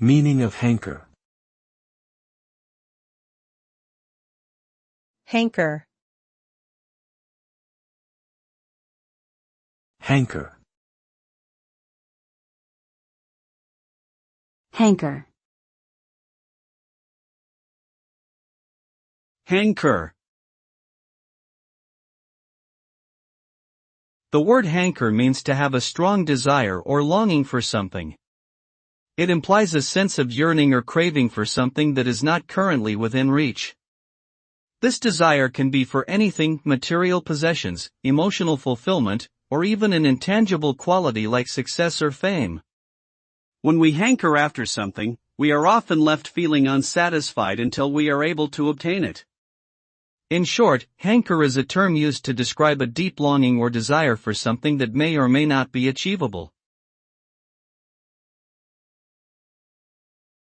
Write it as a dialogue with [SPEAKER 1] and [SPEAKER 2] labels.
[SPEAKER 1] Meaning of hanker.
[SPEAKER 2] Hanker.
[SPEAKER 1] Hanker.
[SPEAKER 3] Hanker.
[SPEAKER 4] Hanker. The word hanker means to have a strong desire or longing for something. It implies a sense of yearning or craving for something that is not currently within reach. This desire can be for anything: material possessions, emotional fulfillment, or even an intangible quality like success or fame. When we hanker after something, we are often left feeling unsatisfied until we are able to obtain it. In short, hanker is a term used to describe a deep longing or desire for something that may or may not be achievable.